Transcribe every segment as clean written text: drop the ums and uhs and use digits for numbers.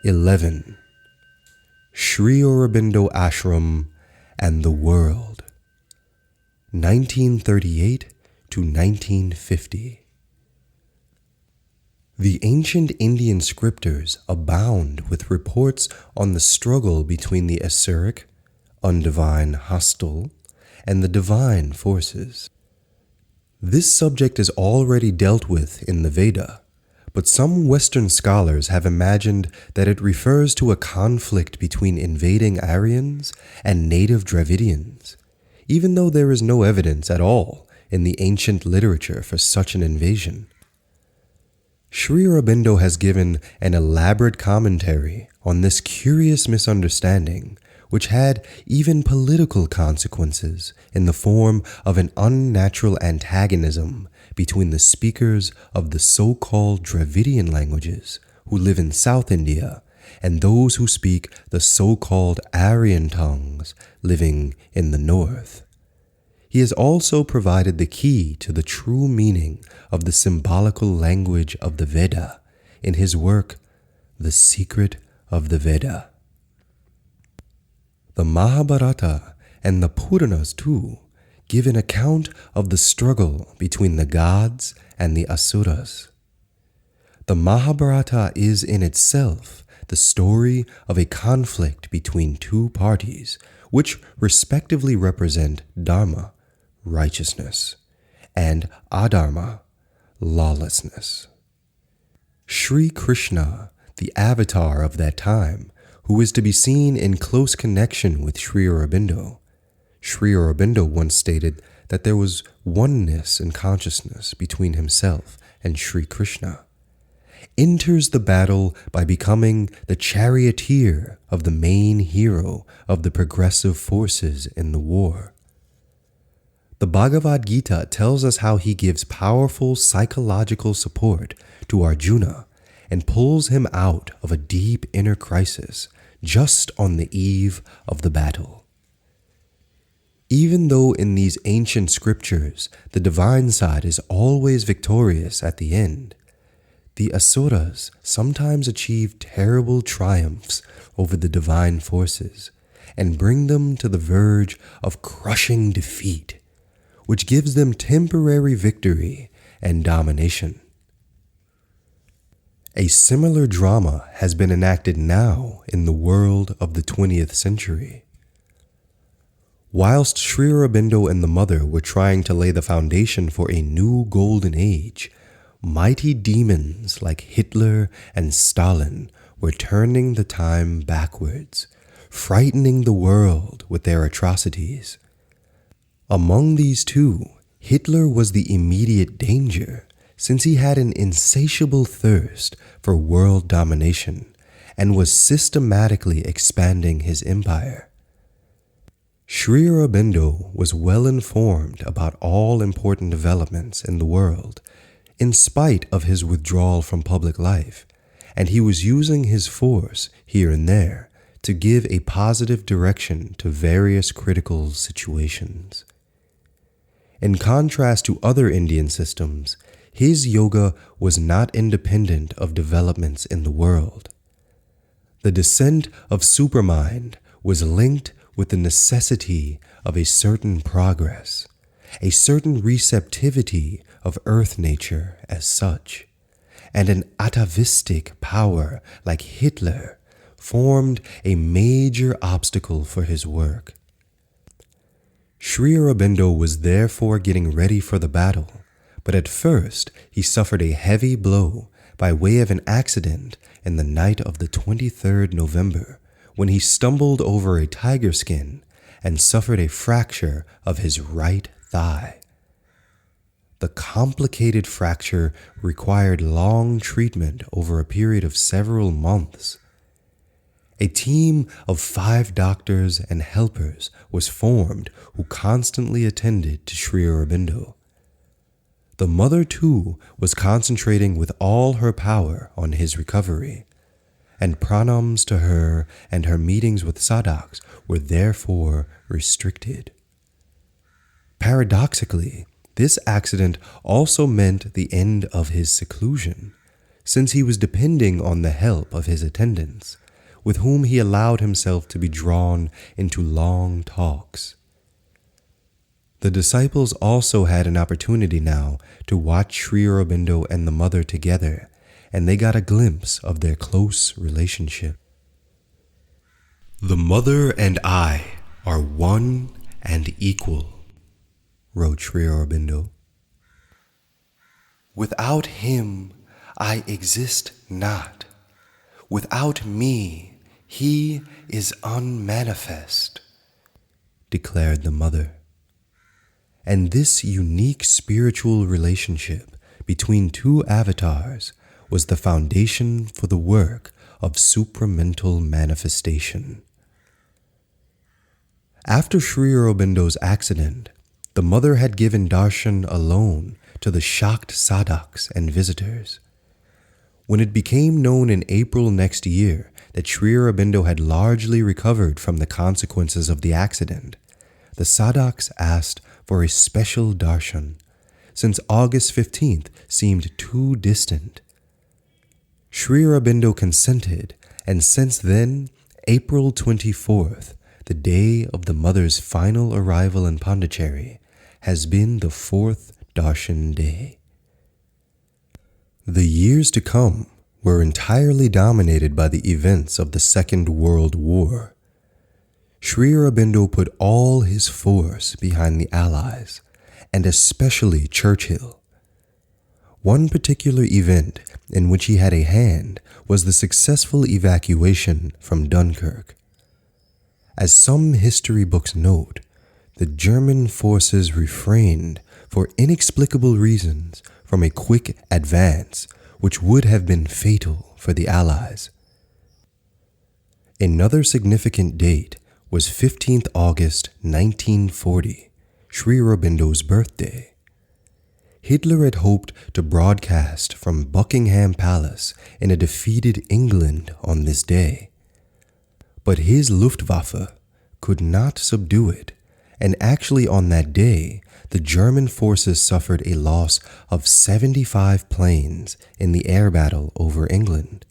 11. Sri Aurobindo Ashram and the World, 1938 to 1950. The ancient Indian scriptures abound with reports on the struggle between the asuric, undivine, hostile, and the divine forces. This subject is already dealt with in the Veda, but some Western scholars have imagined that it refers to a conflict between invading Aryans and native Dravidians, even though there is no evidence at all in the ancient literature for such an invasion. Sri Aurobindo has given an elaborate commentary on this curious misunderstanding, which had even political consequences in the form of an unnatural antagonism between the speakers of the so-called Dravidian languages who live in South India and those who speak the so-called Aryan tongues living in the north. He has also provided the key to the true meaning of the symbolical language of the Veda in his work, The Secret of the Veda. The Mahabharata and the Puranas too give an account of the struggle between the gods and the asuras. The Mahabharata is in itself the story of a conflict between two parties which respectively represent dharma, righteousness, and adharma, lawlessness. Sri Krishna, the avatar of that time, who is to be seen in close connection with Sri Aurobindo. Sri Aurobindo once stated that there was oneness in consciousness between himself and Sri Krishna, enters the battle by becoming the charioteer of the main hero of the progressive forces in the war. The Bhagavad Gita tells us how he gives powerful psychological support to Arjuna and pulls him out of a deep inner crisis just on the eve of the battle. Even though in these ancient scriptures the divine side is always victorious at the end, the asuras sometimes achieve terrible triumphs over the divine forces and bring them to the verge of crushing defeat, which gives them temporary victory and domination. A similar drama has been enacted now in the world of the 20th century. Whilst Sri Aurobindo and the mother were trying to lay the foundation for a new golden age, mighty demons like Hitler and Stalin were turning the time backwards, frightening the world with their atrocities. Among these two, Hitler was the immediate danger, since he had an insatiable thirst for world domination and was systematically expanding his empire. Sri Aurobindo was well informed about all important developments in the world, in spite of his withdrawal from public life, and he was using his force here and there to give a positive direction to various critical situations. In contrast to other Indian systems, his yoga was not independent of developments in the world. The descent of supermind was linked with the necessity of a certain progress, a certain receptivity of earth nature as such, and an atavistic power like Hitler formed a major obstacle for his work. Sri Aurobindo was therefore getting ready for the battle, but at first he suffered a heavy blow by way of an accident in the night of the 23rd November when he stumbled over a tiger skin and suffered a fracture of his right thigh. The complicated fracture required long treatment over a period of several months. A team of 5 doctors and helpers was formed who constantly attended to Sri Aurobindo. The mother too was concentrating with all her power on his recovery, and pranams to her and her meetings with sadhaks were therefore restricted. Paradoxically, this accident also meant the end of his seclusion, since he was depending on the help of his attendants, with whom he allowed himself to be drawn into long talks. The disciples also had an opportunity now to watch Sri Aurobindo and the mother together, and they got a glimpse of their close relationship. "The mother and I are one and equal," wrote Sri Aurobindo. "Without him, I exist not. Without me, he is unmanifest," declared the mother. And this unique spiritual relationship between two avatars was the foundation for the work of supramental manifestation. After Sri Aurobindo's accident, the mother had given darshan alone to the shocked sadhaks and visitors. When it became known in April next year that Sri Aurobindo had largely recovered from the consequences of the accident, the sadhaks asked for a special darshan, since August 15th seemed too distant. Sri Aurobindo consented, and since then, April 24th, the day of the mother's final arrival in Pondicherry, has been the fourth darshan day. The years to come were entirely dominated by the events of the Second World War. Sri Aurobindo put all his force behind the Allies, and especially Churchill. One particular event in which he had a hand was the successful evacuation from Dunkirk. As some history books note, the German forces refrained, for inexplicable reasons, from a quick advance which would have been fatal for the Allies. Another significant date was 15th August 1940, Sri Aurobindo's birthday. Hitler had hoped to broadcast from Buckingham Palace in a defeated England on this day. But his Luftwaffe could not subdue it, and actually on that day, the German forces suffered a loss of 75 planes in the air battle over England.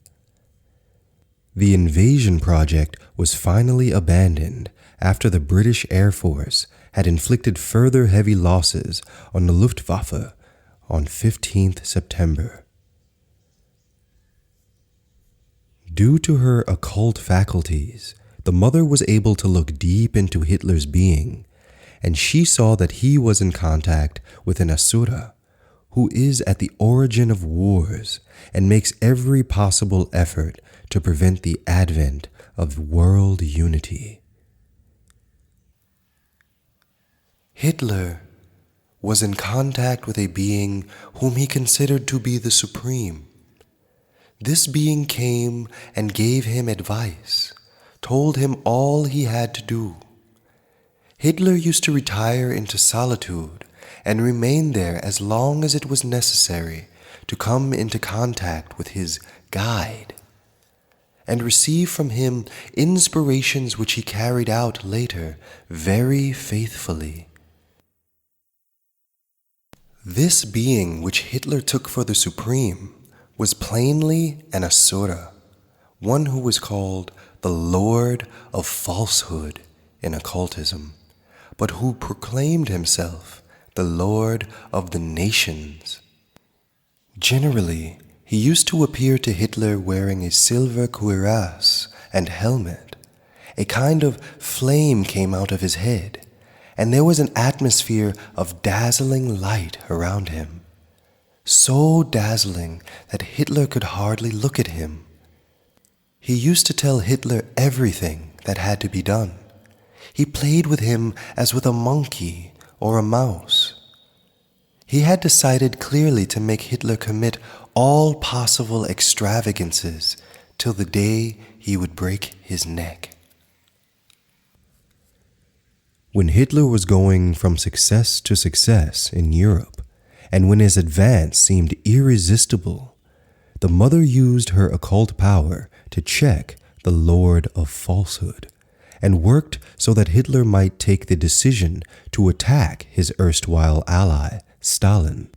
The invasion project was finally abandoned after the British Air Force had inflicted further heavy losses on the Luftwaffe on 15th September. Due to her occult faculties, the mother was able to look deep into Hitler's being, and she saw that he was in contact with an asura, who is at the origin of wars and makes every possible effort to prevent the advent of world unity. Hitler was in contact with a being whom he considered to be the supreme. This being came and gave him advice, told him all he had to do. Hitler used to retire into solitude and remain there as long as it was necessary to come into contact with his guide, and receive from him inspirations which he carried out later very faithfully. This being which Hitler took for the supreme was plainly an asura, one who was called the Lord of Falsehood in occultism, but who proclaimed himself the Lord of the Nations. Generally, he used to appear to Hitler wearing a silver cuirass and helmet. A kind of flame came out of his head, and there was an atmosphere of dazzling light around him, so dazzling that Hitler could hardly look at him. He used to tell Hitler everything that had to be done. He played with him as with a monkey or a mouse. He had decided clearly to make Hitler commit all possible extravagances till the day he would break his neck. When Hitler was going from success to success in Europe, and when his advance seemed irresistible, the mother used her occult power to check the Lord of Falsehood, and worked so that Hitler might take the decision to attack his erstwhile ally, Stalin.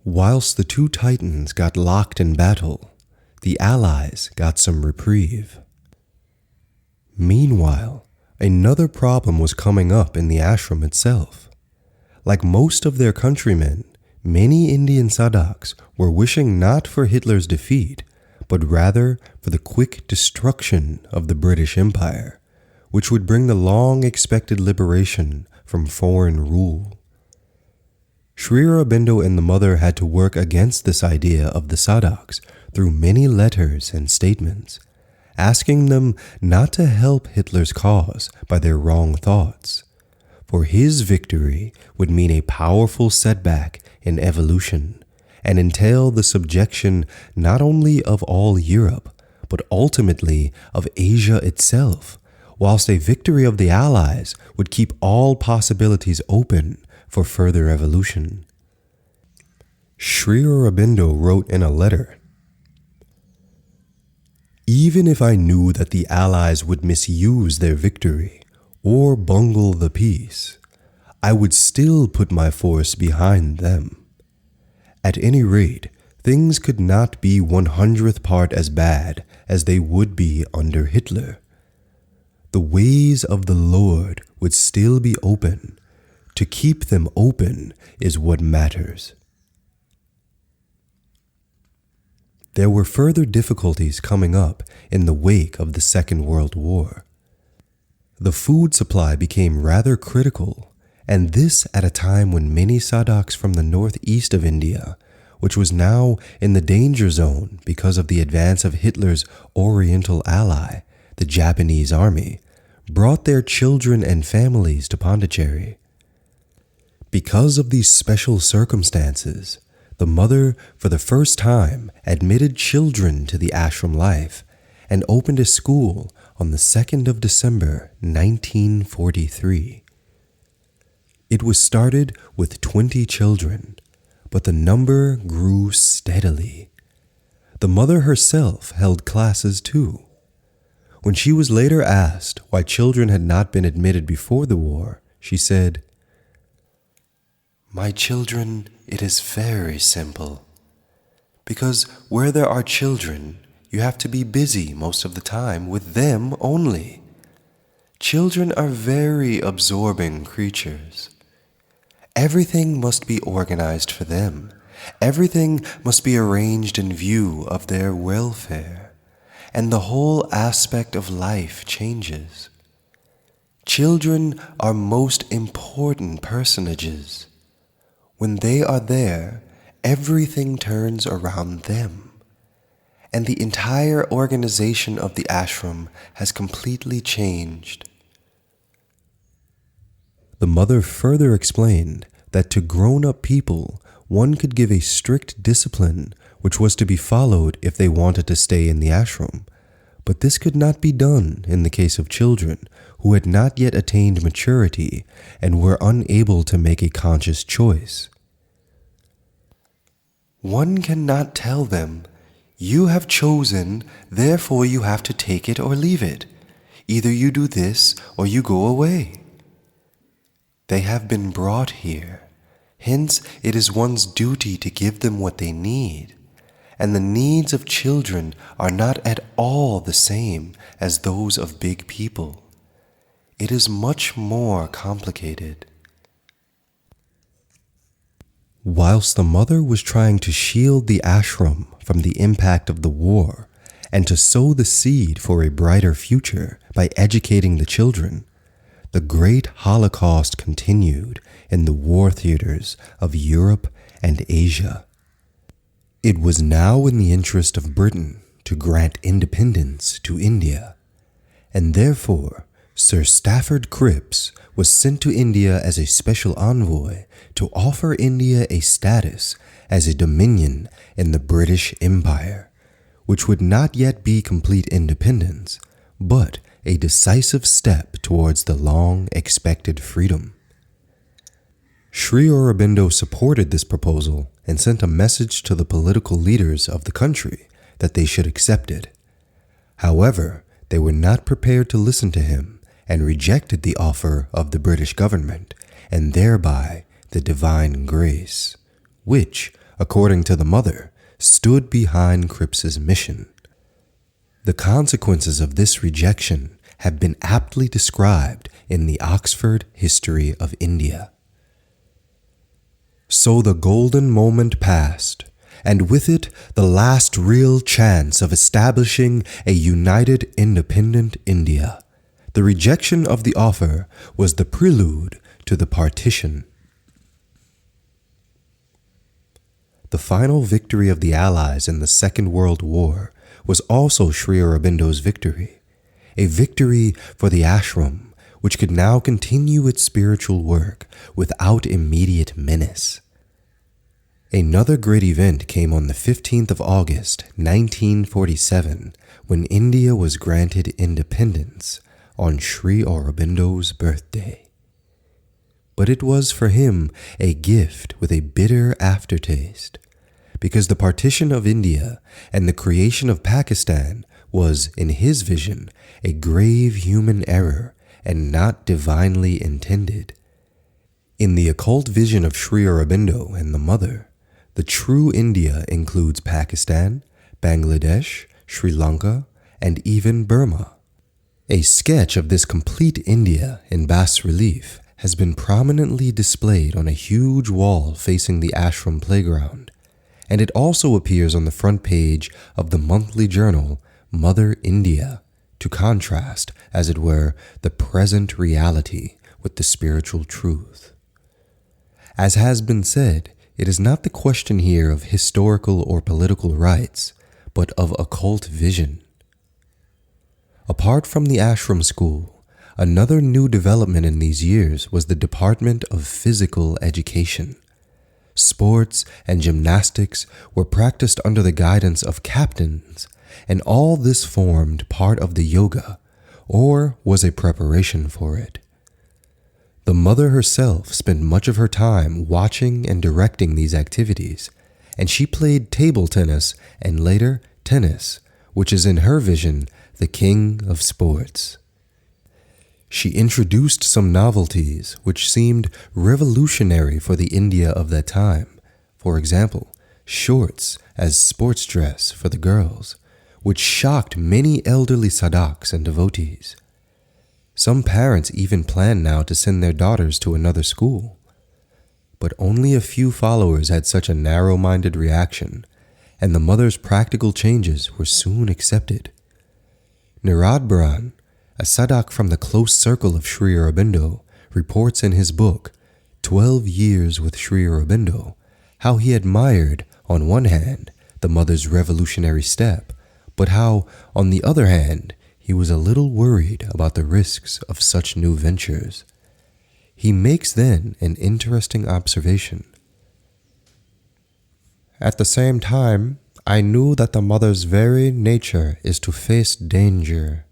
Whilst the two titans got locked in battle, the Allies got some reprieve. Meanwhile, another problem was coming up in the ashram itself. Like most of their countrymen, many Indian Sadaks were wishing not for Hitler's defeat, but rather for the quick destruction of the British Empire, which would bring the long-expected liberation from foreign rule. Sri Aurobindo and the mother had to work against this idea of the Sadaks through many letters and statements, asking them not to help Hitler's cause by their wrong thoughts, for his victory would mean a powerful setback in evolution and entail the subjection not only of all Europe, but ultimately of Asia itself, whilst a victory of the Allies would keep all possibilities open for further evolution. Sri Aurobindo wrote in a letter, "Even if I knew that the Allies would misuse their victory or bungle the peace, I would still put my force behind them. At any rate, things could not be 100th part as bad as they would be under Hitler. The ways of the Lord would still be open. To keep them open is what matters." There were further difficulties coming up in the wake of the Second World War. The food supply became rather critical, and this at a time when many Sadaks from the northeast of India, which was now in the danger zone because of the advance of Hitler's Oriental ally, the Japanese army, brought their children and families to Pondicherry. Because of these special circumstances, the mother for the first time admitted children to the ashram life and opened a school on the 2nd of December 1943. It was started with 20 children, but the number grew steadily. The mother herself held classes too. When she was later asked why children had not been admitted before the war, she said, "My children, it is very simple. Because where there are children, you have to be busy most of the time with them only. Children are very absorbing creatures. Everything must be organized for them. Everything must be arranged in view of their welfare, and the whole aspect of life changes. Children are most important personages. When they are there, everything turns around them, and the entire organization of the ashram has completely changed." The mother further explained that to grown-up people, one could give a strict discipline which was to be followed if they wanted to stay in the ashram, but this could not be done in the case of children who had not yet attained maturity and were unable to make a conscious choice. "One cannot tell them, 'You have chosen, therefore you have to take it or leave it. Either you do this or you go away.' They have been brought here. Hence, it is one's duty to give them what they need. And the needs of children are not at all the same as those of big people. It is much more complicated." Whilst the mother was trying to shield the ashram from the impact of the war and to sow the seed for a brighter future by educating the children, the great Holocaust continued in the war theaters of Europe and Asia. It was now in the interest of Britain to grant independence to India, and therefore Sir Stafford Cripps was sent to India as a special envoy to offer India a status as a dominion in the British Empire, which would not yet be complete independence, but a decisive step towards the long-expected freedom. Sri Aurobindo supported this proposal and sent a message to the political leaders of the country that they should accept it. However, they were not prepared to listen to him and rejected the offer of the British government and thereby the divine grace, which, according to the mother, stood behind Cripps's mission. The consequences of this rejection have been aptly described in the Oxford History of India. So the golden moment passed, and with it the last real chance of establishing a united independent India. The rejection of the offer was the prelude to the partition. The final victory of the Allies in the Second World War was also Sri Aurobindo's victory, a victory for the Ashram, which could now continue its spiritual work without immediate menace. Another great event came on the 15th of August, 1947, when India was granted independence on Sri Aurobindo's birthday. But it was for him a gift with a bitter aftertaste, because the partition of India and the creation of Pakistan was, in his vision, a grave human error and not divinely intended. In the occult vision of Sri Aurobindo and the Mother, the true India includes Pakistan, Bangladesh, Sri Lanka, and even Burma. A sketch of this complete India in bas relief has been prominently displayed on a huge wall facing the ashram playground, and it also appears on the front page of the monthly journal Mother India, to contrast, as it were, the present reality with the spiritual truth. As has been said, it is not the question here of historical or political rights, but of occult vision. Apart from the ashram school, another new development in these years was the Department of Physical Education. Sports and gymnastics were practiced under the guidance of captains, and all this formed part of the yoga, or was a preparation for it. The mother herself spent much of her time watching and directing these activities, and she played table tennis and later tennis, which is in her vision the king of sports. She introduced some novelties which seemed revolutionary for the India of that time. For example, shorts as sports dress for the girls, which shocked many elderly sadhaks and devotees. Some parents even plan now to send their daughters to another school. But only a few followers had such a narrow-minded reaction, and the mother's practical changes were soon accepted. Nirad Baran, a sadhak from the close circle of Sri Aurobindo, reports in his book, 12 Years with Sri Aurobindo, how he admired, on one hand, the mother's revolutionary step, but how, on the other hand, he was a little worried about the risks of such new ventures. He makes then an interesting observation. At the same time, I knew that the mother's very nature is to face danger.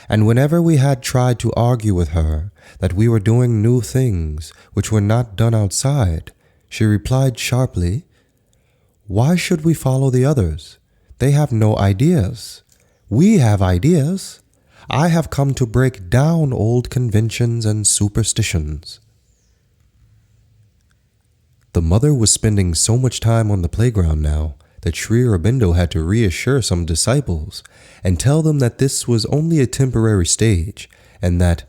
And whenever we had tried to argue with her that we were doing new things which were not done outside, she replied sharply, "Why should we follow the others? They have no ideas. We have ideas. I have come to break down old conventions and superstitions." The mother was spending so much time on the playground now that Sri Aurobindo had to reassure some disciples and tell them that this was only a temporary stage and that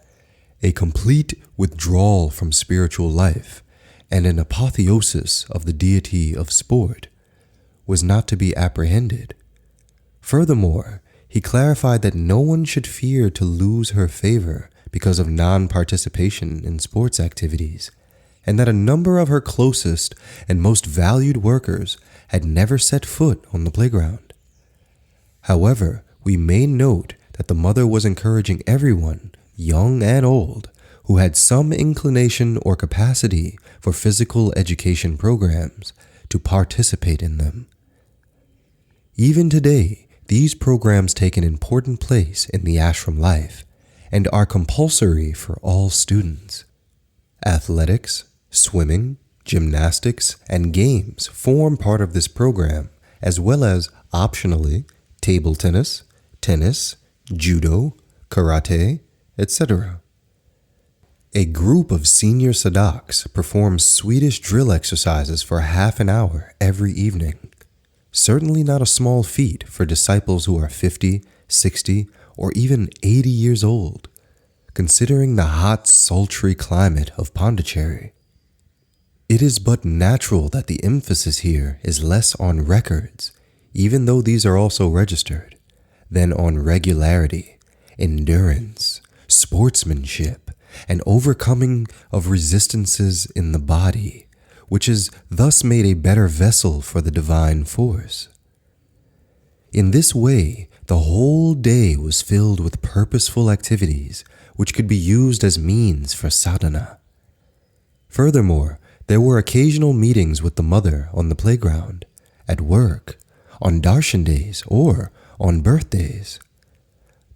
a complete withdrawal from spiritual life and an apotheosis of the deity of sport was not to be apprehended. Furthermore, he clarified that no one should fear to lose her favor because of non-participation in sports activities, and that a number of her closest and most valued workers had never set foot on the playground. However, we may note that the mother was encouraging everyone, young and old, who had some inclination or capacity for physical education programs to participate in them. Even today, these programs take an important place in the ashram life and are compulsory for all students. Athletics, swimming, gymnastics, and games form part of this program, as well as, optionally, table tennis, tennis, judo, karate, etc. A group of senior sadaks perform Swedish drill exercises for half an hour every evening. Certainly not a small feat for disciples who are 50, 60, or even 80 years old, considering the hot, sultry climate of Pondicherry. It is but natural that the emphasis here is less on records, even though these are also registered, than on regularity, endurance, sportsmanship, and overcoming of resistances in the body, which is thus made a better vessel for the divine force. In this way, the whole day was filled with purposeful activities which could be used as means for sadhana. Furthermore, there were occasional meetings with the mother on the playground, at work, on darshan days, or on birthdays.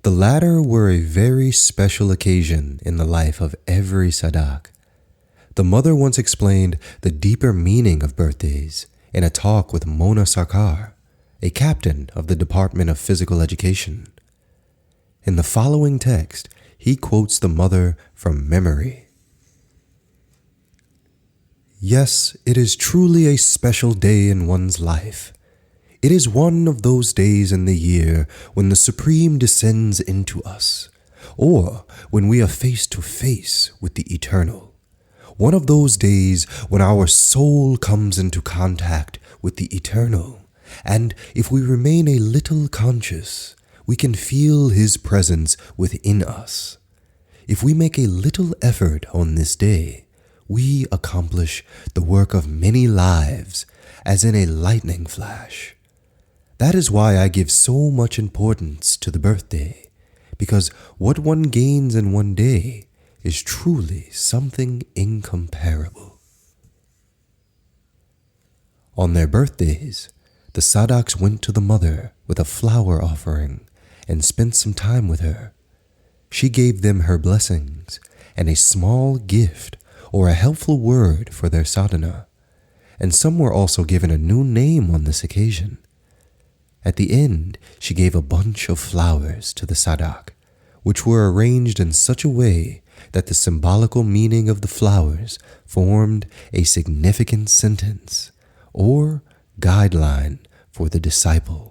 The latter were a very special occasion in the life of every sadak. The mother once explained the deeper meaning of birthdays in a talk with Mona Sarkar, a captain of the Department of Physical Education. In the following text, he quotes the mother from memory. Yes, it is truly a special day in one's life. It is one of those days in the year when the Supreme descends into us, or when we are face to face with the Eternal. One of those days when our soul comes into contact with the Eternal, and if we remain a little conscious, we can feel His presence within us. If we make a little effort on this day, we accomplish the work of many lives as in a lightning flash. That is why I give so much importance to the birthday, because what one gains in one day is truly something incomparable. On their birthdays, the sadaks went to the mother with a flower offering and spent some time with her. She gave them her blessings and a small gift or a helpful word for their sadhana, and some were also given a new name on this occasion. At the end, she gave a bunch of flowers to the sadak, which were arranged in such a way that the symbolical meaning of the flowers formed a significant sentence or guideline for the disciple.